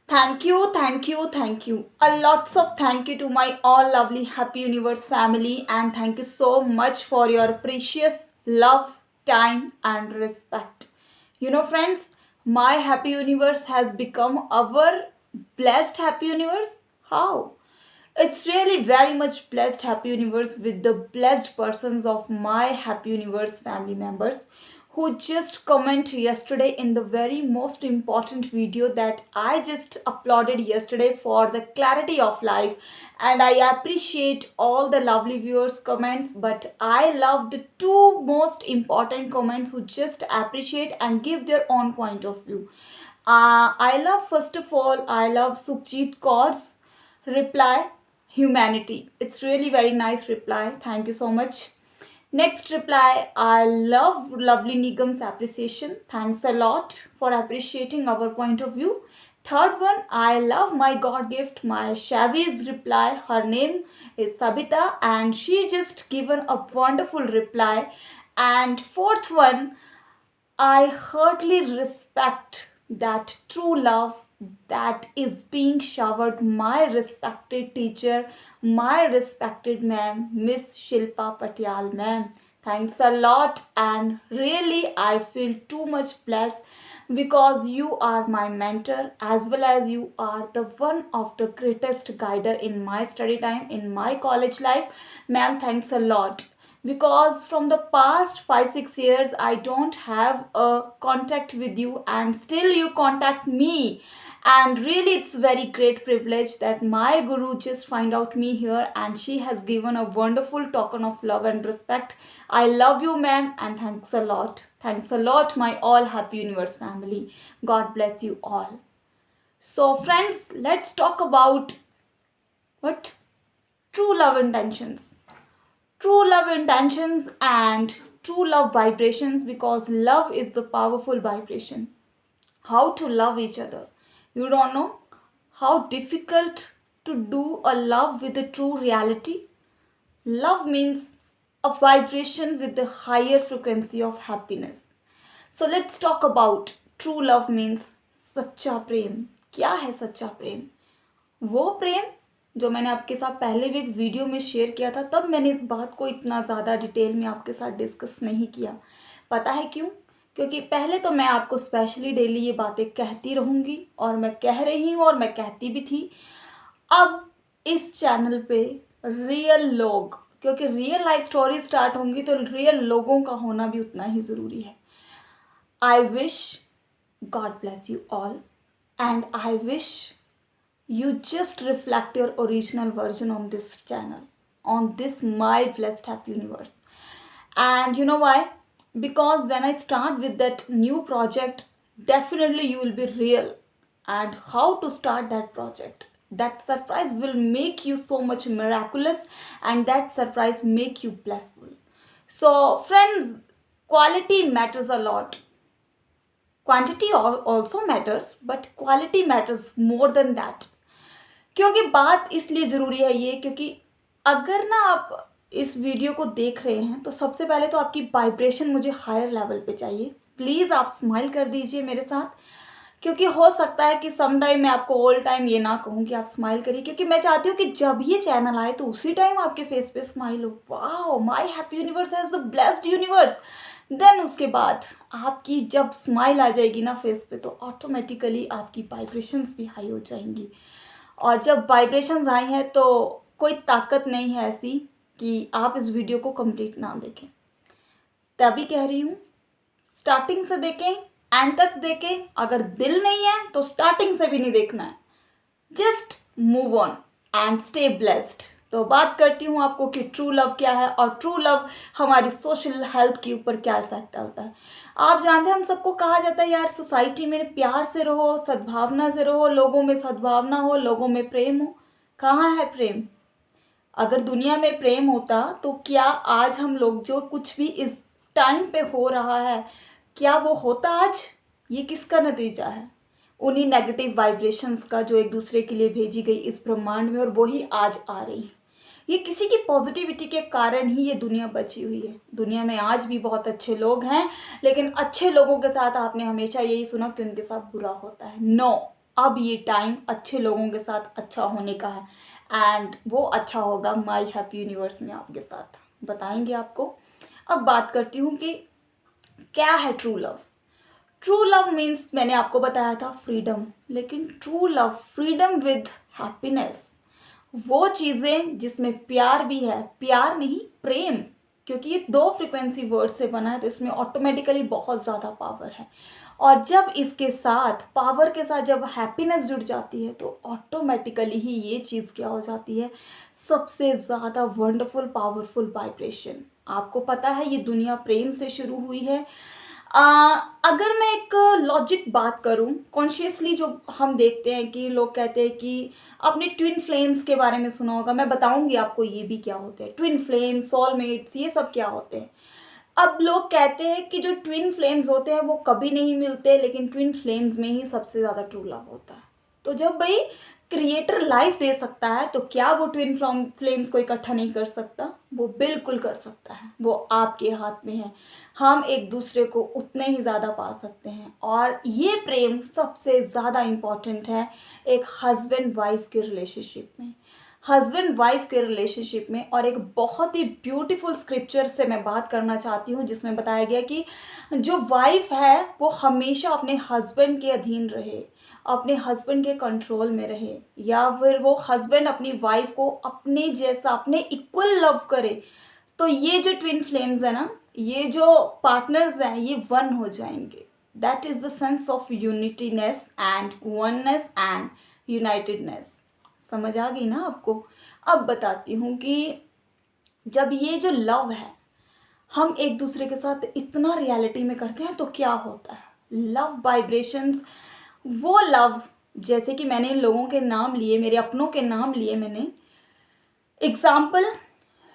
Thank you, thank you, thank you. A lots of thank you to my all lovely Happy Universe family, and thank you so much for your precious love, time, and respect. Friends, my Happy Universe has become our blessed Happy Universe. How? It's really very much blessed Happy Universe with the blessed persons of my Happy Universe family members who just comment yesterday in the very most important video that I just uploaded yesterday for the clarity of life, and I appreciate all the lovely viewers comments, but I love the two most important comments who just appreciate and give their own point of view. I love, first of all, I love Sukhjit Kaur's reply, humanity. It's really very nice reply. Thank you so much. Next reply, I love lovely Nigam's appreciation. Thanks a lot for appreciating our point of view. Third one, I love my God gift, my Shavi's reply. Her name is Sabita and she just given a wonderful reply. And fourth one, I heartily respect that true love that is being showered my respected teacher, my respected ma'am, Miss Shilpa Patial ma'am. Thanks a lot, and really I feel too much blessed because you are my mentor as well as you are the one of the greatest guider in my study time in my college life. Ma'am, thanks a lot because from the past 5-6 years I don't have a contact with you and still you contact me, and really it's very great privilege that my guru just find out me here and she has given a wonderful token of love and respect. I love you ma'am, and thanks a lot my all Happy Universe family. God bless you all. So friends, let's talk about what true love intentions, and true love vibrations, because love is the powerful vibration. How to love each other, you don't know how difficult to do a love with a true reality. Love means a vibration with the higher frequency of happiness. So let's talk about true love means सच्चा प्रेम. क्या है सच्चा प्रेम? वो प्रेम जो मैंने आपके साथ पहले भी एक वीडियो में शेयर किया था, तब मैंने इस बात को इतना ज़्यादा डिटेल में आपके साथ डिस्कस नहीं किया. पता है क्यों? क्योंकि पहले तो मैं आपको स्पेशली डेली ये बातें कहती रहूँगी और मैं कह रही हूँ और मैं कहती भी थी. अब इस चैनल पे रियल लोग, क्योंकि रियल लाइफ स्टोरी स्टार्ट होंगी तो रियल लोगों का होना भी उतना ही ज़रूरी है. I wish God bless you all, and I wish you just reflect your original version on this channel, on this my blessed Happy Universe. And you know why? Because when I start with that new project, definitely you will be real. And how to start that project? That surprise will make you so much miraculous, and that surprise make you blissful. So friends, quality matters a lot. Quantity also matters, but quality matters more than that. क्योंकि बात इसलिए ज़रूरी है ये, क्योंकि अगर ना आप इस वीडियो को देख रहे हैं तो सबसे पहले तो आपकी वाइब्रेशन मुझे हायर लेवल पे चाहिए. प्लीज़ आप स्माइल कर दीजिए मेरे साथ, क्योंकि हो सकता है कि सम टाइम मैं आपको ऑल टाइम ये ना कहूँ कि आप स्माइल करिए, क्योंकि मैं चाहती हूँ कि जब ये चैनल आए तो उसी टाइम आपके फेस पे स्माइल हो. Wow, my happy universe has the blessed universe. Then उसके बाद आपकी जब स्माइल आ जाएगी ना फेस पे, तो ऑटोमेटिकली आपकी वाइब्रेशंस भी हाई हो जाएंगी. और जब वाइब्रेशंस आई हैं तो कोई ताकत नहीं है ऐसी कि आप इस वीडियो को कंप्लीट ना देखें. तभी कह रही हूँ, स्टार्टिंग से देखें, एंड तक देखें. अगर दिल नहीं है तो स्टार्टिंग से भी नहीं देखना है. Just move on and stay blessed. तो बात करती हूँ आपको कि ट्रू लव क्या है और ट्रू लव हमारी सोशल हेल्थ के ऊपर क्या इफेक्ट डालता है. आप जानते हैं, हम सबको कहा जाता है यार सोसाइटी में प्यार से रहो, सद्भावना से रहो, लोगों में सद्भावना हो, लोगों में प्रेम हो. कहाँ है प्रेम? अगर दुनिया में प्रेम होता तो क्या आज हम लोग जो कुछ भी इस टाइम पे हो रहा है, क्या वो होता आज? ये किसका नतीजा है? उन्हीं नेगेटिव वाइब्रेशंस का जो एक दूसरे के लिए भेजी गई इस ब्रह्मांड में, और वही आज आ रही है. ये किसी की पॉजिटिविटी के कारण ही ये दुनिया बची हुई है. दुनिया में आज भी बहुत अच्छे लोग हैं, लेकिन अच्छे लोगों के साथ आपने हमेशा यही सुना कि उनके साथ बुरा होता है. नो, अब ये टाइम अच्छे लोगों के साथ अच्छा होने का है, एंड वो अच्छा होगा माई हैप्पी यूनिवर्स में आपके साथ बताएंगे आपको। अब बात करती हूँ कि क्या है true love. True love means मैंने आपको बताया था फ्रीडम, लेकिन true love freedom with happiness, वो चीज़ें जिसमें प्यार भी है, प्यार नहीं प्रेम, क्योंकि ये दो फ्रिक्वेंसी वर्ड से बना है तो इसमें ऑटोमेटिकली बहुत ज़्यादा पावर है। और जब इसके साथ पावर के साथ जब हैप्पीनेस जुड़ जाती है तो ऑटोमेटिकली ही ये चीज़ क्या हो जाती है, सबसे ज़्यादा वंडरफुल पावरफुल वाइब्रेशन। आपको पता है ये दुनिया प्रेम से शुरू हुई है। अगर मैं एक लॉजिक बात करूं, कॉन्शियसली जो हम देखते हैं कि लोग कहते हैं कि आपने ट्विन फ्लेम्स के बारे में सुना होगा, मैं बताऊंगी आपको ये भी क्या होते हैं, ट्विन फ्लेम्स, सोलमेट्स, ये सब क्या होते हैं। अब लोग कहते हैं कि जो ट्विन फ्लेम्स होते हैं वो कभी नहीं मिलते, लेकिन ट्विन फ्लेम्स में ही सबसे ज़्यादा ट्रू लव होता है। तो जब भाई क्रिएटर लाइफ दे सकता है तो क्या वो ट्विन फ्लेम्स को इकट्ठा नहीं कर सकता? वो बिल्कुल कर सकता है, वो आपके हाथ में है। हम एक दूसरे को उतने ही ज़्यादा पा सकते हैं, और ये प्रेम सबसे ज़्यादा इम्पॉर्टेंट है एक हस्बैंड वाइफ के रिलेशनशिप में, हस्बैंड वाइफ के रिलेशनशिप में। और एक बहुत ही ब्यूटीफुल स्क्रिप्चर से मैं बात करना चाहती हूँ जिसमें बताया गया कि जो वाइफ है वो हमेशा अपने हस्बैंड के अधीन रहे, अपने हस्बैंड के कंट्रोल में रहे, या फिर वो हस्बैंड अपनी वाइफ को अपने जैसा, अपने इक्वल लव करे। तो ये जो ट्विन फ्लेम्स है ना, ये जो पार्टनर्स हैं, ये वन हो जाएंगे। That is the sense of unitiness and oneness and unitedness. समझ आ गई ना आपको? अब बताती हूँ कि जब ये जो लव है हम एक दूसरे के साथ इतना रियलिटी में करते हैं तो क्या होता है, लव वाइब्रेशंस, वो लव, जैसे कि मैंने इन लोगों के नाम लिए, मेरे अपनों के नाम लिए मैंने। एग्जाम्पल,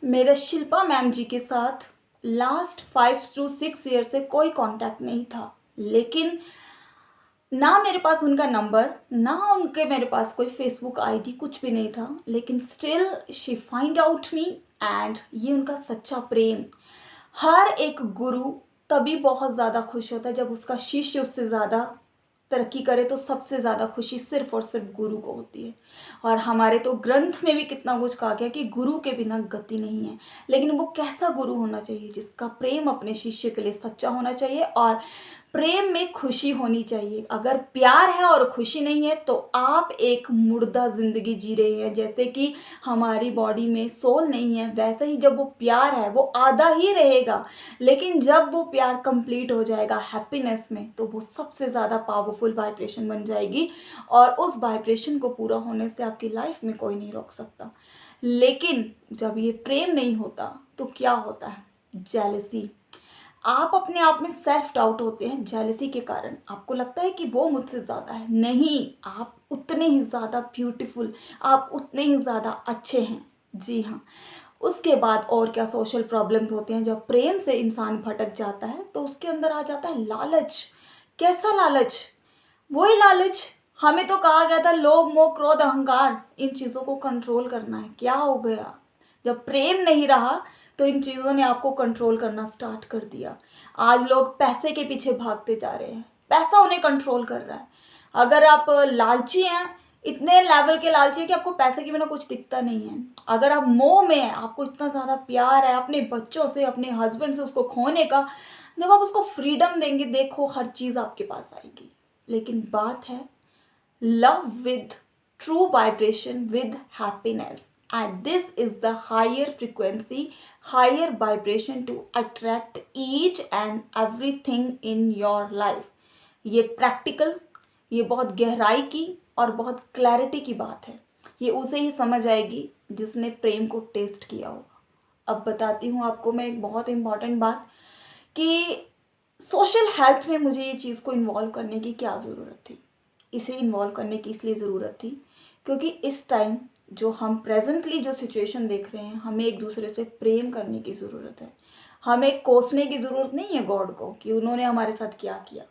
मेरे शिल्पा मैम जी के साथ लास्ट 5 to 6 ईयर से कोई कांटेक्ट नहीं था, लेकिन ना मेरे पास उनका नंबर, ना उनके मेरे पास कोई फेसबुक आईडी, कुछ भी नहीं था, लेकिन still she find out me, and ये उनका सच्चा प्रेम। हर एक गुरु तभी बहुत ज़्यादा खुश होता है जब उसका शिष्य उससे ज़्यादा तरक्की करे, तो सबसे ज़्यादा खुशी सिर्फ और सिर्फ गुरु को होती है। और हमारे तो ग्रंथ में भी कितना कुछ कहा गया कि गुरु के बिना गति नहीं है। लेकिन वो कैसा गुरु होना चाहिए? जिसका प्रेम अपने शिष्य के लिए सच्चा होना चाहिए, और प्रेम में खुशी होनी चाहिए। अगर प्यार है और खुशी नहीं है तो आप एक मुर्दा ज़िंदगी जी रहे हैं। जैसे कि हमारी बॉडी में सोल नहीं है, वैसे ही जब वो प्यार है वो आधा ही रहेगा, लेकिन जब वो प्यार कंप्लीट हो जाएगा हैप्पीनेस में तो वो सबसे ज़्यादा पावरफुल वाइब्रेशन बन जाएगी, और उस वाइब्रेशन को पूरा होने से आपकी लाइफ में कोई नहीं रोक सकता। लेकिन जब ये प्रेम नहीं होता तो क्या होता है? जेलसी। आप अपने आप में सेल्फ डाउट होते हैं जेलसी के कारण। आपको लगता है कि वो मुझसे ज़्यादा है, नहीं, आप उतने ही ज़्यादा ब्यूटीफुल, आप उतने ही ज़्यादा अच्छे हैं। जी हाँ। उसके बाद और क्या सोशल प्रॉब्लम्स होते हैं। जब प्रेम से इंसान भटक जाता है तो उसके अंदर आ जाता है लालच। कैसा लालच? वही लालच, हमें तो कहा गया था लोभ मोह क्रोध अहंकार, इन चीज़ों को कंट्रोल करना है। क्या हो गया? जब प्रेम नहीं रहा तो इन चीज़ों ने आपको कंट्रोल करना स्टार्ट कर दिया। आज लोग पैसे के पीछे भागते जा रहे हैं, पैसा उन्हें कंट्रोल कर रहा है। अगर आप लालची हैं, इतने लेवल के लालची हैं कि आपको पैसे के बिना कुछ दिखता नहीं है। अगर आप मोह में हैं, आपको इतना ज़्यादा प्यार है अपने बच्चों से, अपने हस्बैंड से, उसको खोने का, जब आप उसको फ्रीडम देंगे, देखो हर चीज़ आपके पास आएगी। लेकिन बात है love with true vibration with happiness, and this is the higher frequency, higher vibration to attract each and everything in your life। ये प्रैक्टिकल, ये बहुत गहराई की और बहुत क्लैरिटी की बात है। ये उसे ही समझ आएगी जिसने प्रेम को टेस्ट किया होगा। अब बताती हूँ आपको मैं एक बहुत इम्पॉर्टेंट बात कि सोशल हेल्थ में मुझे ये चीज़ को इन्वॉल्व करने की क्या ज़रूरत थी। इसे इन्वॉल्व करने की इसलिए ज़रूरत थी क्योंकि इस टाइम जो हम प्रेजेंटली जो सिचुएशन देख रहे हैं, हमें एक दूसरे से प्रेम करने की ज़रूरत है। हमें कोसने की ज़रूरत नहीं है गॉड को कि उन्होंने हमारे साथ क्या किया।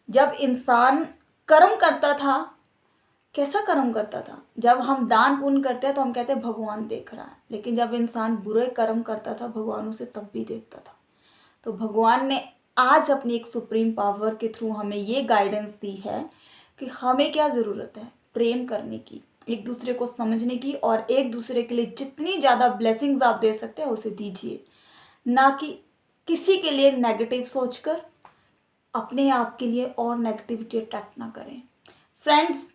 जब इंसान कर्म करता था, कैसा कर्म करता था? जब हम दान पुण्य करते हैं तो हम कहते हैं भगवान देख रहा है, लेकिन जब इंसान बुरे कर्म करता था भगवान उसे तब भी देखता था। तो भगवान ने आज अपनी एक सुप्रीम पावर के थ्रू हमें ये गाइडेंस दी है कि हमें क्या ज़रूरत है प्रेम करने की, एक दूसरे को समझने की, और एक दूसरे के लिए जितनी ज़्यादा ब्लेसिंग्स आप दे सकते हैं उसे दीजिए, ना कि किसी के लिए नेगेटिव सोचकर अपने आप के लिए और नेगेटिविटी अट्रैक्ट ना करें। Friends,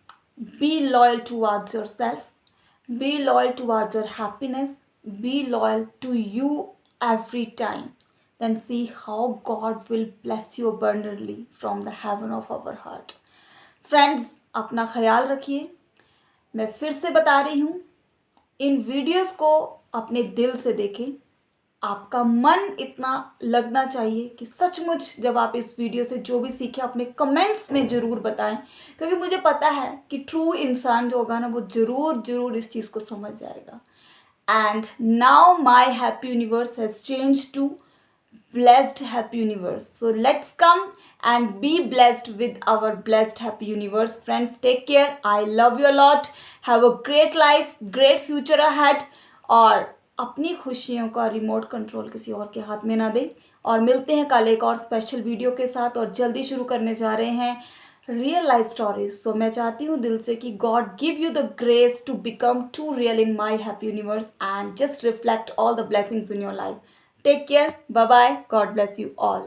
be loyal towards your self, be loyal towards your happiness, be loyal to you every time, then see how God will bless you abundantly from the heaven of our heart. Friends, अपना ख्याल रखिए। मैं फिर से बता रही हूँ, इन videos को अपने दिल से देखें। आपका मन इतना लगना चाहिए कि सचमुच जब आप इस वीडियो से जो भी सीखे अपने कमेंट्स में ज़रूर बताएं, क्योंकि मुझे पता है कि ट्रू इंसान जो होगा ना वो ज़रूर इस चीज़ को समझ जाएगा। And now my happy universe has changed to blessed happy universe. So let's come and be blessed with our blessed happy universe. Friends, take care. I love you a lot. Have a great life, great future ahead. और अपनी खुशियों का remote control किसी और के हाथ में ना दें। और मिलते हैं कल एक और स्पेशल वीडियो के साथ, और जल्दी शुरू करने जा रहे हैं रियल लाइफ स्टोरीज। सो मैं चाहती हूँ दिल से कि God give you the grace to become to real in my happy universe and just reflect all the blessings in your life. Take care, bye bye, God bless you all.